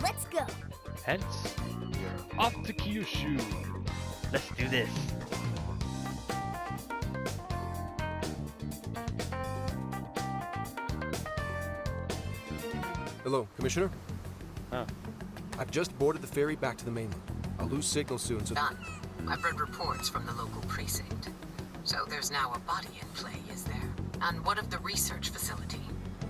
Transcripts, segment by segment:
Let's go. Hence, we're off to Kyushu. Let's do this. Hello, Commissioner. Huh. I've just boarded the ferry back to the mainland. I'll lose signal soon, so... Done. I've read reports from the local precinct. So there's now a body in play, is there? And what of the research facility?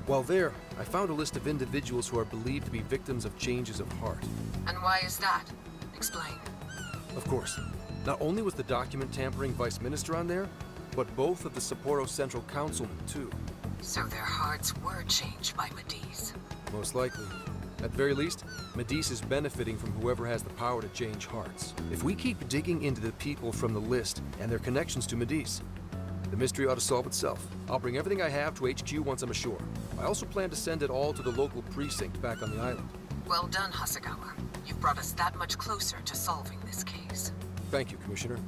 While there, I found a list of individuals who are believed to be victims of changes of heart. And why is that? Explain. Of course, not only was the document tampering vice minister on there, but both of the Sapporo Central Councilmen, too. So their hearts were changed by Mediz. Most likely. At the very least, Mediz is benefiting from whoever has the power to change hearts. If we keep digging into the people from the list and their connections to Mediz, the mystery ought to solve itself. I'll bring everything I have to HQ once I'm ashore. I also plan to send it all to the local precinct back on the island. Well done, Hasegawa. You've brought us that much closer to solving this case. Thank you, Commissioner.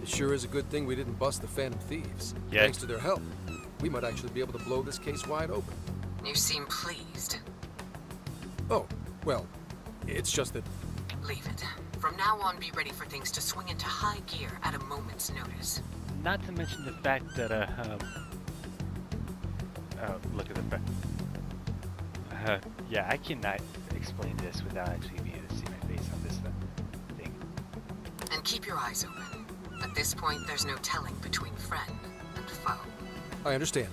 It sure is a good thing we didn't bust the Phantom Thieves. Yeah. Thanks to their help, we might actually be able to blow this case wide open. You seem pleased. Oh, well, it's just that... Leave it. From now on, be ready for things to swing into high gear at a moment's notice. Not to mention the fact that, look at the fact. Yeah, I cannot explain this without actually being able to see my face on this thing. And keep your eyes open. At this point, there's no telling between friend and foe. I understand.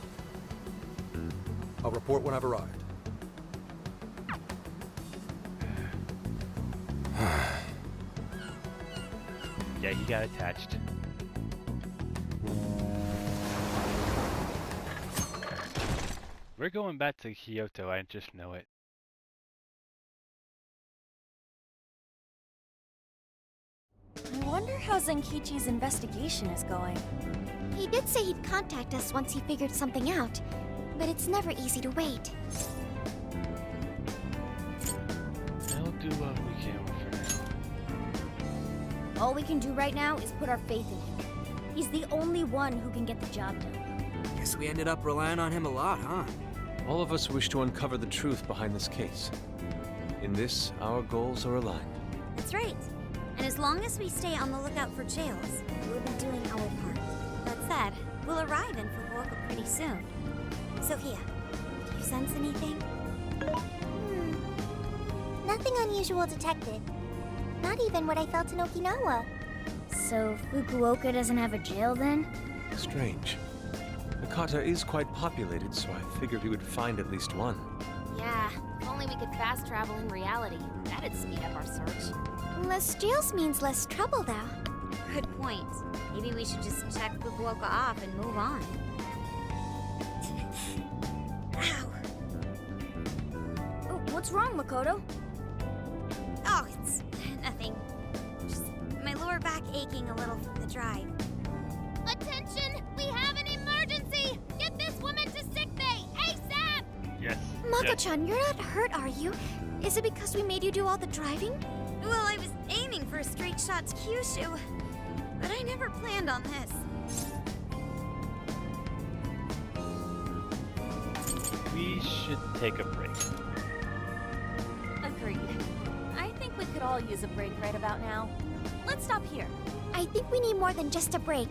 I'll report when I've arrived. Yeah, he got attached. We're going back to Kyoto, I just know it. I wonder how Zenkichi's investigation is going. He did say he'd contact us once he figured something out, but it's never easy to wait. We'll do what we can for now. All we can do right now is put our faith in him. He's the only one who can get the job done. Guess we ended up relying on him a lot, huh? All of us wish to uncover the truth behind this case. In this, our goals are aligned. That's right. And as long as we stay on the lookout for jails, we'll be doing our part. That said, we'll arrive in Fukuoka pretty soon. Sophia, do you sense anything? Nothing unusual detected. Not even what I felt in Okinawa. So Fukuoka doesn't have a jail then? Strange. Makata is quite populated, so I figured we would find at least one. Yeah, if only we could fast travel in reality. That'd speed up our search. Less jails means less trouble, though. Good point. Maybe we should just check Fukuoka off and move on. Ow. Oh, what's wrong, Makoto? Oh, it's nothing. Just my lower back aching a little from the drive. Attention! We have an emergency! Get this woman to sickbay! ASAP! Yes. Mako-chan, you're not hurt, are you? Is it because we made you do all the driving? Well, I was aiming for a straight shot to Kyushu, but I never planned on this. We should take a break. Agreed. I think we could all use a break right about now. Let's stop here. I think we need more than just a break.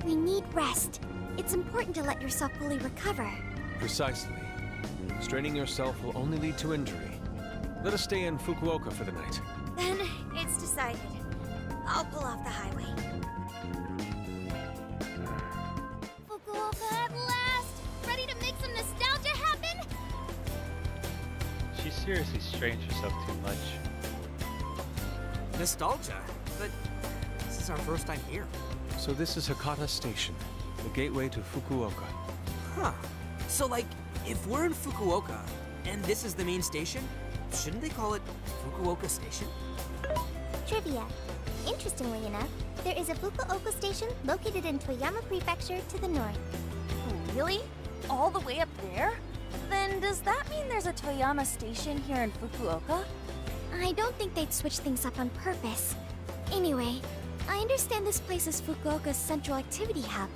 We need rest. It's important to let yourself fully recover. Precisely. Straining yourself will only lead to injury. Let us stay in Fukuoka for the night. Then it's decided. I'll pull off the highway. Fukuoka at last! Ready to make some nostalgia happen? She seriously strains herself too much. Nostalgia? But this is our first time here. So this is Hakata Station, the gateway to Fukuoka. Huh. So, like, if we're in Fukuoka, and this is the main station, shouldn't they call it Fukuoka Station? Trivia. Interestingly enough, there is a Fukuoka station located in Toyama Prefecture to the north. Really? All the way up there? Then does that mean there's a Toyama station here in Fukuoka? I don't think they'd switch things up on purpose. Anyway, I understand this place is Fukuoka's central activity hub.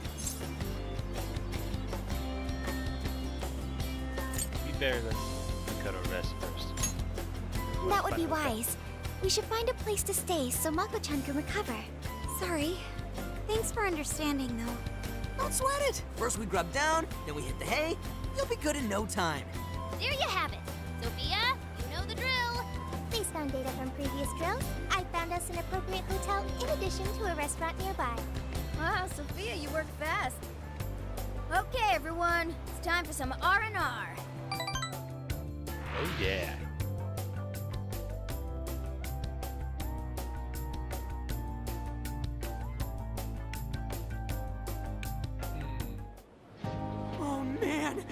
We better let Makoto rest first. That would be wise. We should find a place to stay so Mako-chan can recover. Sorry. Thanks for understanding, though. Don't sweat it. First we grub down, then we hit the hay. You'll be good in no time. There you have it. Sophia, you know the drill. Based on data from previous drills, I found us an appropriate hotel in addition to a restaurant nearby. Wow, Sophia, you work fast. Okay, everyone, it's time for some R&R. Oh yeah. Oh man!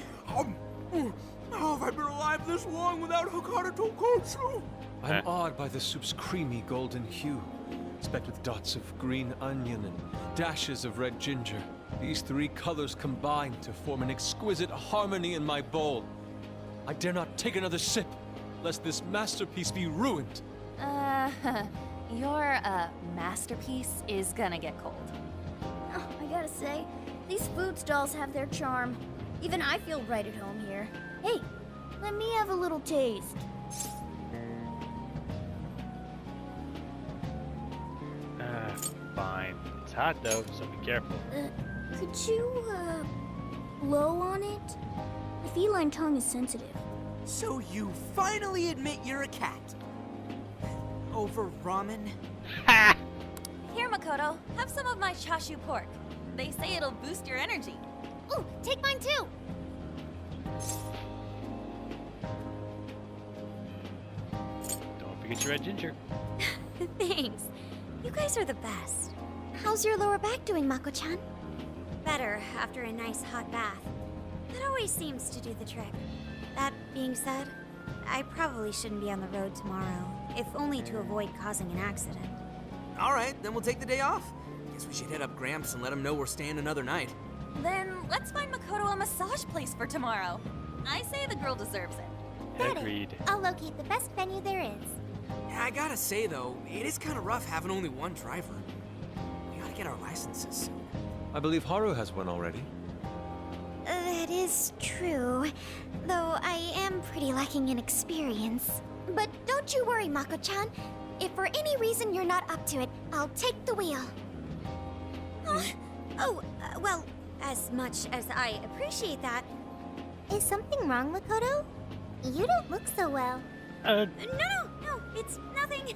How have I been alive this long without Hakata Tonkotsu? I'm awed by the soup's creamy golden hue, specked with dots of green onion and dashes of red ginger. These three colors combine to form an exquisite harmony in my bowl. I dare not take another sip, lest this masterpiece be ruined. Your, masterpiece is gonna get cold. Oh, I gotta say, these food stalls have their charm. Even I feel right at home here. Hey, let me have a little taste. Fine. It's hot though, so be careful. Could you, blow on it? The feline tongue is sensitive. So you finally admit you're a cat. Over ramen? Ha! Here, Makoto, have some of my chashu pork. They say it'll boost your energy. Ooh, take mine too. Don't forget your red ginger. Thanks. You guys are the best. How's your lower back doing, Mako-chan? Better after a nice hot bath. That always seems to do the trick. That being said, I probably shouldn't be on the road tomorrow, if only to avoid causing an accident. Alright, then we'll take the day off. Guess we should hit up Gramps and let him know we're staying another night. Then let's find Makoto a massage place for tomorrow. I say the girl deserves it. Got it. Agreed. I'll locate the best venue there is. Yeah, I gotta say though, it is kind of rough having only one driver. We gotta get our licenses soon. I believe Haru has one already. That is true, though I am pretty lacking in experience. But don't you worry, Mako-chan. If for any reason you're not up to it, I'll take the wheel. Well, as much as I appreciate that, Is something wrong, Makoto? You don't look so well. no, it's nothing.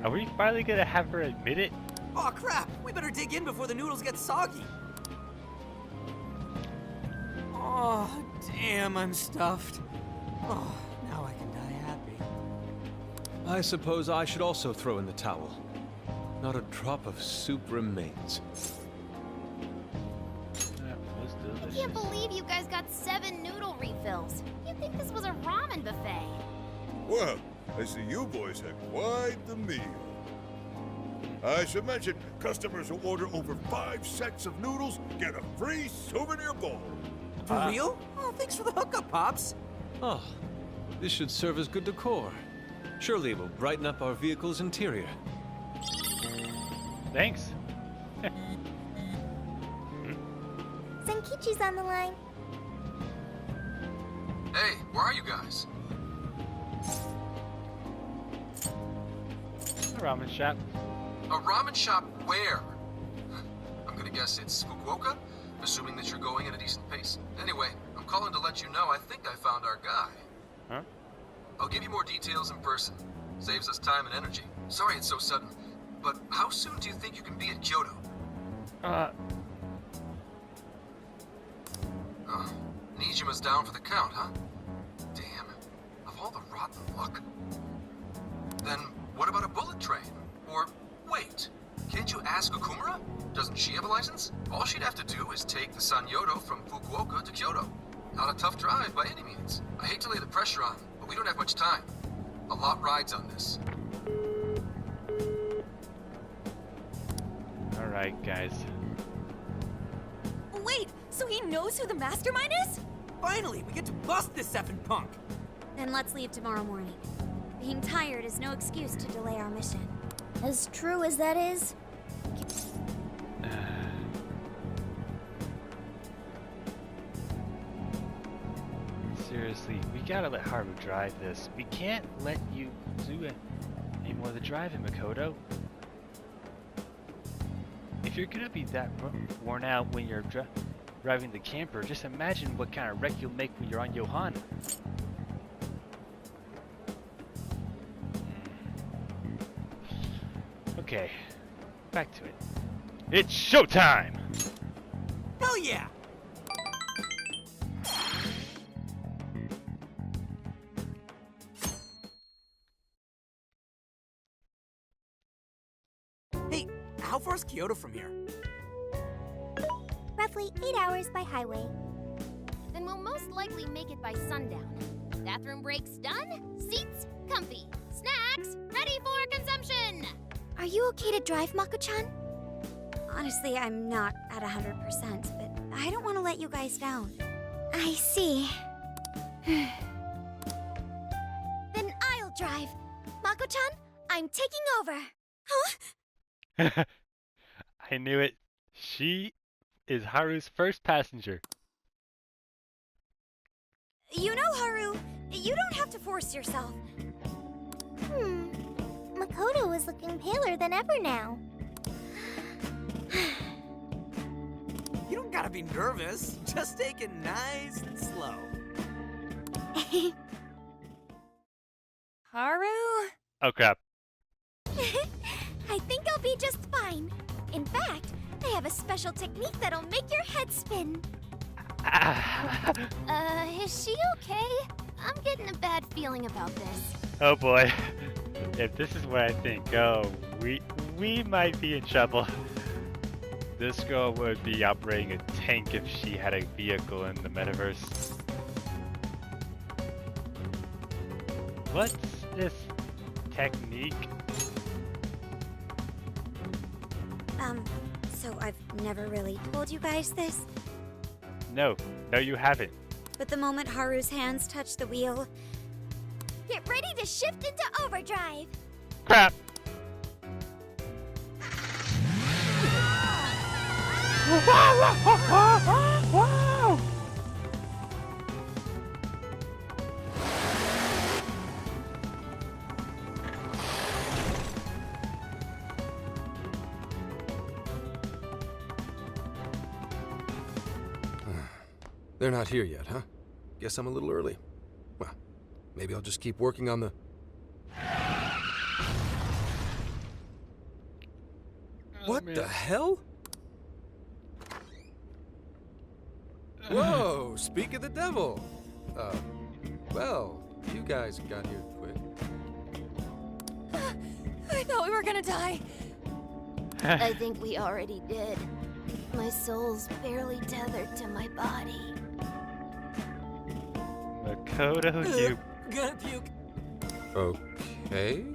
Are we finally gonna have her admit it? Oh crap, we better dig in before the noodles get soggy. Oh, damn, I'm stuffed. Oh, now I can die happy. I suppose I should also throw in the towel. Not a drop of soup remains. That was I delicious. can't believe you guys got 7 noodle refills. You'd think this was a ramen buffet. Well, I see you boys had quite the meal. I should mention, customers who order over 5 sets of noodles get a free souvenir bowl. For real? Oh, thanks for the hookup, Pops. Oh, this should serve as good decor. Surely it will brighten up our vehicle's interior. Thanks. Senkichi's on the line. Hey, where are you guys? A ramen shop. A ramen shop where? I'm gonna guess it's Fukuoka, assuming that you're going at a decent pace. Anyway, I'm calling to let you know I think I found our guy. Huh? I'll give you more details in person. Saves us time and energy. Sorry it's so sudden, but how soon do you think you can be at Kyoto? Nijima's down for the count, huh? Damn. Of all the rotten luck. Then what about a bullet train? Or, wait, can't you ask Okumura? Doesn't she have a license? All she'd have to do is take the Sanyodo from Fukuoka to Kyoto. Not a tough drive by any means. I hate to lay the pressure on, but we don't have much time. A lot rides on this. Alright, guys. Wait, so he knows who the mastermind is? Finally, we get to bust this effing punk. Then let's leave tomorrow morning. Being tired is no excuse to delay our mission. As true as that is, seriously, we gotta let Haru drive this. We can't let you do it any more of the driving, Makoto. If you're gonna be that worn out when you're driving the camper, just imagine what kind of wreck you'll make when you're on Johanna. Okay, back to it. It's showtime! Hell yeah! Hey, how far is Kyoto from here? Roughly 8 hours by highway. Then we'll most likely make it by sundown. Bathroom breaks done, seats comfy, snacks ready for consumption! Are you okay to drive, Mako-chan? Honestly, I'm not at 100%, but I don't want to let you guys down. I see. Then I'll drive. Mako-chan, I'm taking over. Huh? I knew it. She is Haru's first passenger. You know, Haru, you don't have to force yourself. Makoto is looking paler than ever now. You don't gotta be nervous. Just take it nice and slow. Haru? Oh crap. I think I'll be just fine. In fact, I have a special technique that'll make your head spin. Is she okay? I'm getting a bad feeling about this. Oh boy. If this is what I think, oh, we might be in trouble. This girl would be operating a tank if she had a vehicle in the metaverse. What's this technique? So I've never really told you guys this, No, you haven't. but the moment Haru's hands touch the wheel, Get ready to shift into overdrive. Crap! They're not here yet, huh? Guess I'm a little early. Well, maybe I'll just keep working on the... What the hell? Whoa, speak of the devil. Well, you guys got here quick. I thought we were gonna die. I think we already did. My soul's barely tethered to my body. Makoto, you... Gonna puke. Okay.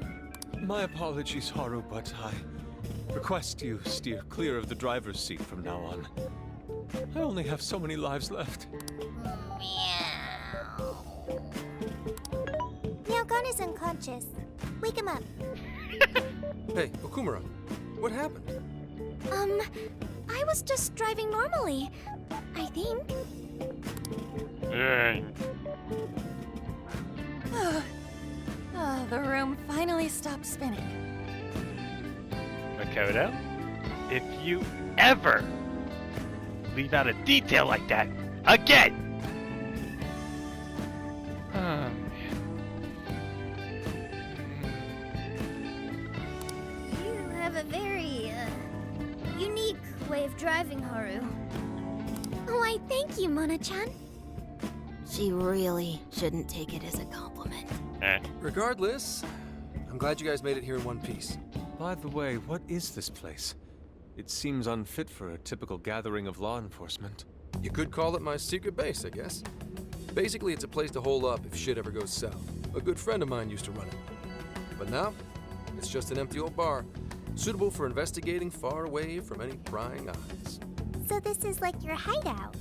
My apologies, Haru, but I request you steer clear of the driver's seat from now on. I only have so many lives left. Meowgon is unconscious. Wake him up. Hey, Okumura, what happened? I was just driving normally, I think. The room finally stopped spinning. Makoto, if you ever leave out a detail like that again! Oh, man. You have a very, unique way of driving, Haru. Why, thank you, Mona-chan. She really shouldn't take it as a compliment. Regardless, I'm glad you guys made it here in one piece. By the way, what is this place? It seems unfit for a typical gathering of law enforcement. You could call it my secret base, I guess. Basically, it's a place to hole up if shit ever goes south. A good friend of mine used to run it. But now, it's just an empty old bar, suitable for investigating far away from any prying eyes. So this is like your hideout.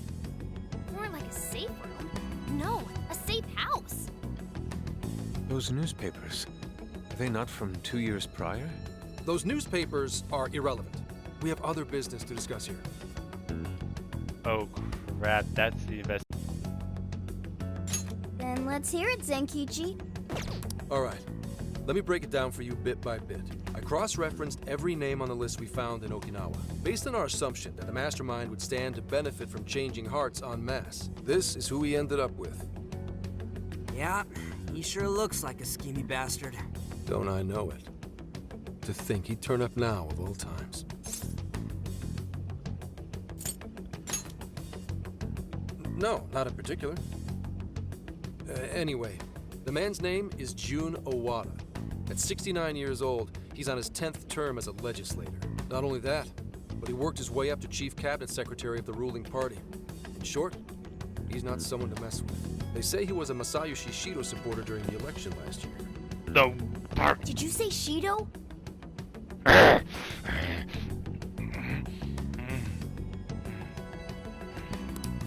More like a safe room. No, a safe house. Those newspapers, are they not from 2 years prior? Those newspapers are irrelevant. We have other business to discuss here. Oh crap, that's the invest. Let's hear it, Zenkichi. All right. Let me break it down for you bit by bit. I cross-referenced every name on the list we found in Okinawa, based on our assumption that the mastermind would stand to benefit from changing hearts en masse. This is who we ended up with. Yeah, he sure looks like a schemy bastard. Don't I know it? To think he'd turn up now of all times. No, not in particular. Anyway, the man's name is Jun Owada. At 69 years old, he's on his 10th term as a legislator. Not only that, but he worked his way up to chief cabinet secretary of the ruling party. In short, he's not someone to mess with. They say he was a Masayoshi Shido supporter during the election last year. No. Did you say Shido?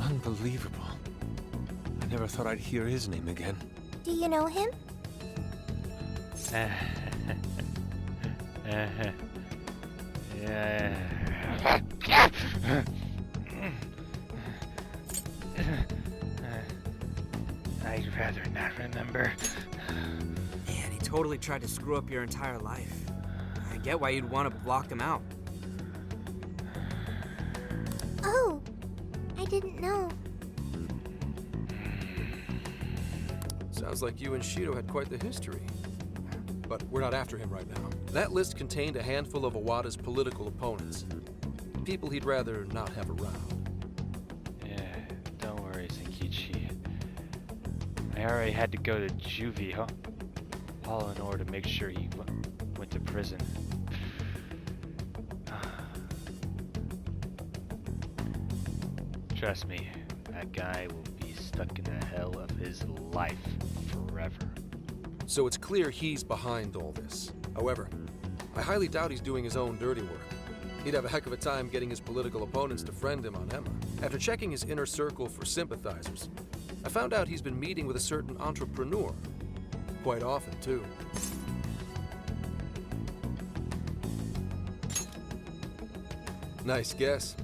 Unbelievable. I never thought I'd hear his name again. Do you know him? I'd rather not remember. Man, he totally tried to screw up your entire life. I get why you'd want to block him out. Oh, I didn't know. Sounds like you and Shido had quite the history. But we're not after him right now. That list contained a handful of Owada's political opponents. People he'd rather not have around. Yeah, don't worry, Zenkichi. I already had to go to juvie, huh? All in order to make sure he went to prison. Trust me, that guy will be stuck in the hell of his life forever. So it's clear he's behind all this. However, I highly doubt he's doing his own dirty work. He'd have a heck of a time getting his political opponents to friend him on Emma. After checking his inner circle for sympathizers, I found out he's been meeting with a certain entrepreneur. Quite often, too. Nice guess.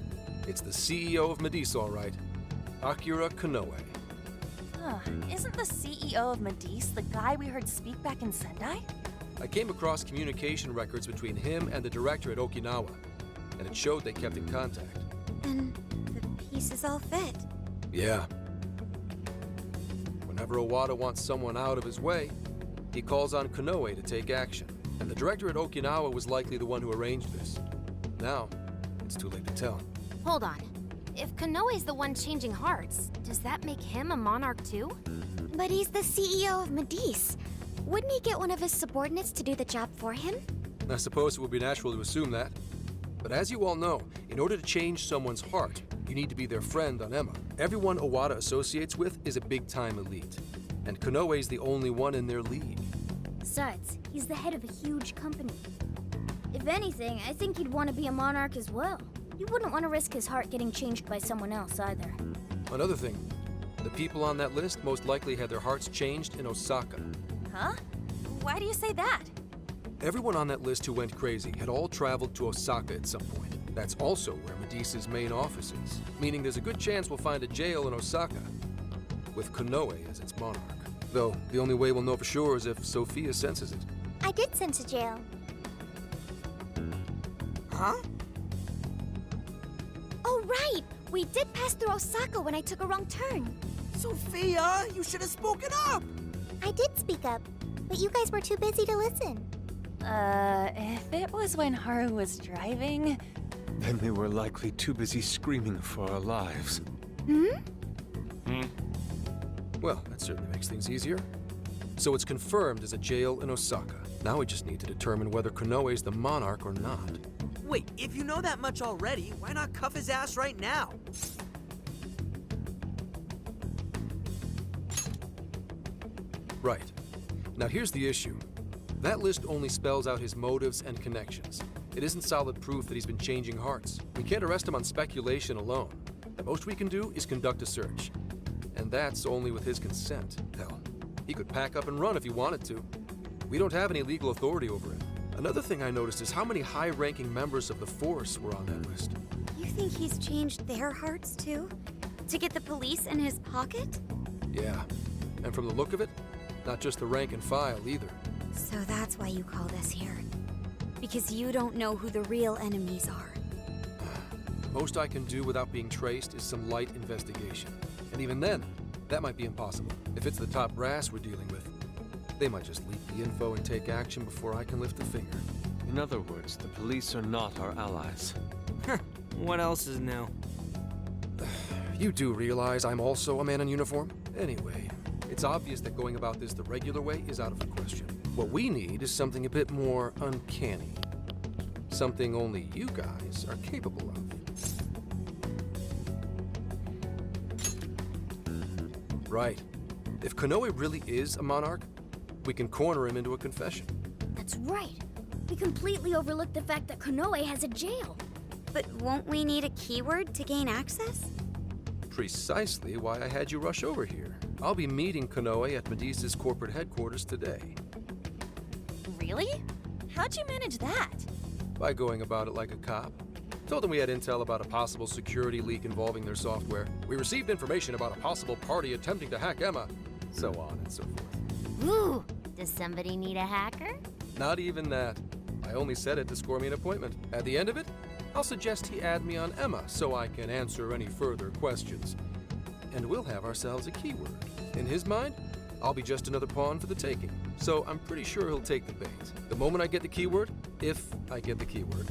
It's the CEO of Medice, all right. Akira Konoe. Isn't the CEO of Medice the guy we heard speak back in Sendai? I came across communication records between him and the director at Okinawa, and it showed they kept in contact. And the pieces all fit. Yeah. Whenever Owada wants someone out of his way, he calls on Konoe to take action. And the director at Okinawa was likely the one who arranged this. Now, it's too late to tell. Hold on. If Konoe's the one changing hearts, does that make him a monarch too? But he's the CEO of Medice. Wouldn't he get one of his subordinates to do the job for him? I suppose it would be natural to assume that. But as you all know, in order to change someone's heart, you need to be their friend on Emma. Everyone Owada associates with is a big-time elite. And Konoe's the only one in their league. Besides, he's the head of a huge company. If anything, I think he'd want to be a monarch as well. He wouldn't want to risk his heart getting changed by someone else either. Another thing, the people on that list most likely had their hearts changed in Osaka. Huh? Why do you say that? Everyone on that list who went crazy had all traveled to Osaka at some point. That's also where Medice's main office is, meaning there's a good chance we'll find a jail in Osaka, with Konoe as its monarch. Though, the only way we'll know for sure is if Sophia senses it. I did sense a jail. Huh? Oh, right! We did pass through Osaka when I took a wrong turn. Sophia, you should have spoken up! I did speak up, but you guys were too busy to listen. If it was when Haru was driving... Then we were likely too busy screaming for our lives. Well, that certainly makes things easier. So it's confirmed as a jail in Osaka. Now we just need to determine whether Konoe's the monarch or not. Wait, if you know that much already, why not cuff his ass right now? Right. Now here's the issue. That list only spells out his motives and connections. It isn't solid proof that he's been changing hearts. We can't arrest him on speculation alone. The most we can do is conduct a search. And that's only with his consent. Hell, he could pack up and run if he wanted to. We don't have any legal authority over him. Another thing I noticed is how many high-ranking members of the force were on that list. You think he's changed their hearts too? To get the police in his pocket? Yeah. And from the look of it, not just the rank and file either. So that's why you called us here. Because you don't know who the real enemies are. Most I can do without being traced is some light investigation. And even then, that might be impossible. If it's the top brass we're dealing with, they might just leak the info and take action before I can lift a finger. In other words, the police are not our allies. What else is new? You do realize I'm also a man in uniform? Anyway, it's obvious that going about this the regular way is out of the question. What we need is something a bit more uncanny. Something only you guys are capable of. Right. If Konoe really is a monarch, we can corner him into a confession. That's right. We completely overlooked the fact that Konoe has a jail. But won't we need a keyword to gain access? Precisely why I had you rush over here. I'll be meeting Konoe at Medea's corporate headquarters today. Really? How'd you manage that? By going about it like a cop. Told them we had intel about a possible security leak involving their software. We received information about a possible party attempting to hack Emma. So on and so forth. Ooh, does somebody need a hacker? Not even that. I only said it to score me an appointment. At the end of it, I'll suggest he add me on Emma so I can answer any further questions. And we'll have ourselves a keyword. In his mind, I'll be just another pawn for the taking. So I'm pretty sure he'll take the bait. The moment I get the keyword, if I get the keyword,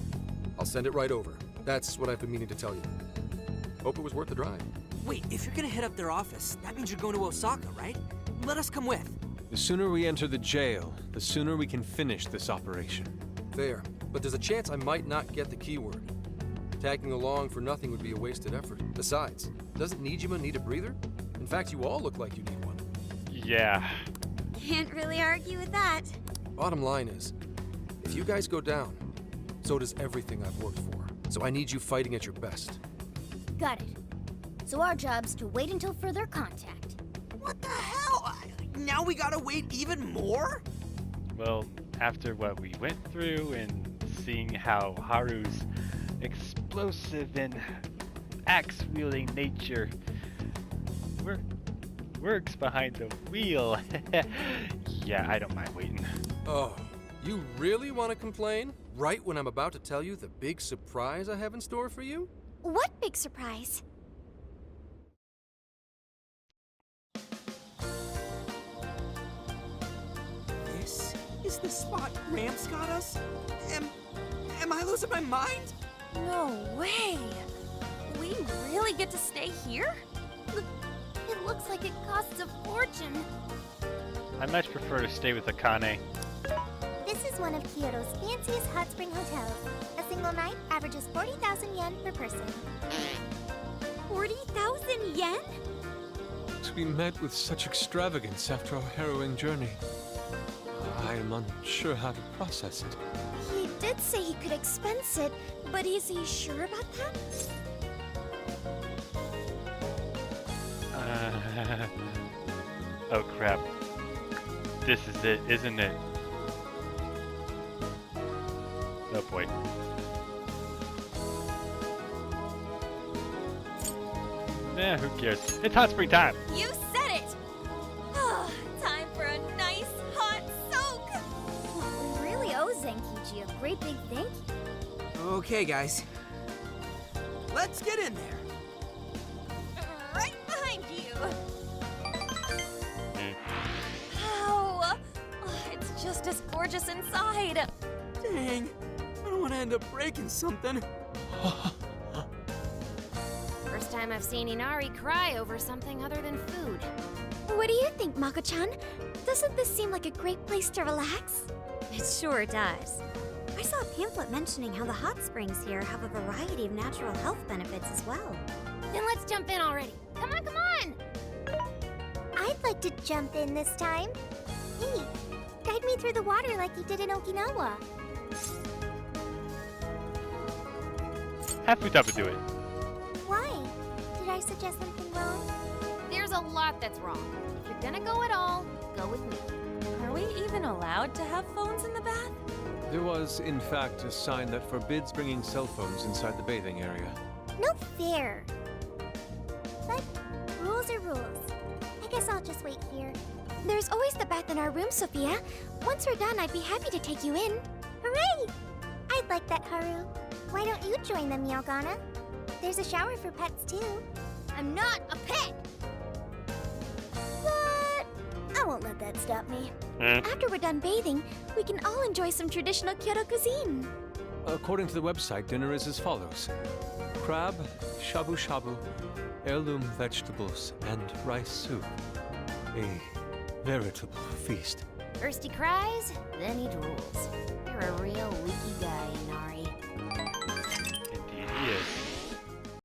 I'll send it right over. That's what I've been meaning to tell you. Hope it was worth the drive. Wait, if you're gonna hit up their office, that means you're going to Osaka, right? Let us come with. The sooner we enter the jail, the sooner we can finish this operation. Fair, but there's a chance I might not get the keyword. Tagging along for nothing would be a wasted effort. Besides, doesn't Nijima need a breather? In fact, you all look like you need one. Yeah. Can't really argue with that. Bottom line is, if you guys go down, so does everything I've worked for. So I need you fighting at your best. Got it. So our job's to wait until further contact. What the hell? Now we gotta wait even more? Well, after what we went through and seeing how Haru's explosive and axe-wielding nature works behind the wheel. Yeah, I don't mind waiting. Oh, you really want to complain? Right when I'm about to tell you the big surprise I have in store for you? What big surprise? This is the spot Gramps got us? Am I losing my mind? No way! We really get to stay here? It looks like it costs a fortune. I much prefer to stay with Akane. This is one of Kyoto's fanciest hot spring hotels. A single night averages 40,000 yen per person. 40,000 yen? To be met with such extravagance after our harrowing journey, I am unsure how to process it. He did say he could expense it, but is he sure about that? Oh crap. This is it, isn't it? Oh boy. Eh, who cares? It's hot spring time! You said it! Time for a nice hot soak! We really owe Zenkichi a great big thank you. Okay, guys. Let's get in there. Right behind you! Mm. Ow! It's just as gorgeous inside! Dang. I don't want to end up breaking something. First time I've seen Inari cry over something other than food. What do you think, Mako-chan? Doesn't this seem like a great place to relax? It sure does. I saw a pamphlet mentioning how the hot springs here have a variety of natural health benefits as well. Then let's jump in already. Come on, come on! I'd like to jump in this time. Hey, guide me through the water like you did in Okinawa. Halfway up to do it. Why? Did I suggest something wrong? There's a lot that's wrong. If you're gonna go at all, go with me. Are we even allowed to have phones in the bath? There was, in fact, a sign that forbids bringing cell phones inside the bathing area. No fair. But rules are rules. I guess I'll just wait here. There's always the bath in our room, Sophia. Once we're done, I'd be happy to take you in. Hooray! I'd like that, Haru. Why don't you join them, Yalgana? There's a shower for pets, too. I'm not a pet! But I won't let that stop me. After we're done bathing, we can all enjoy some traditional Kyoto cuisine. According to the website, dinner is as follows: crab, shabu shabu, heirloom vegetables, and rice soup. A veritable feast. First he cries, then he drools. You're a real leaky guy, Inari. Indeed he is.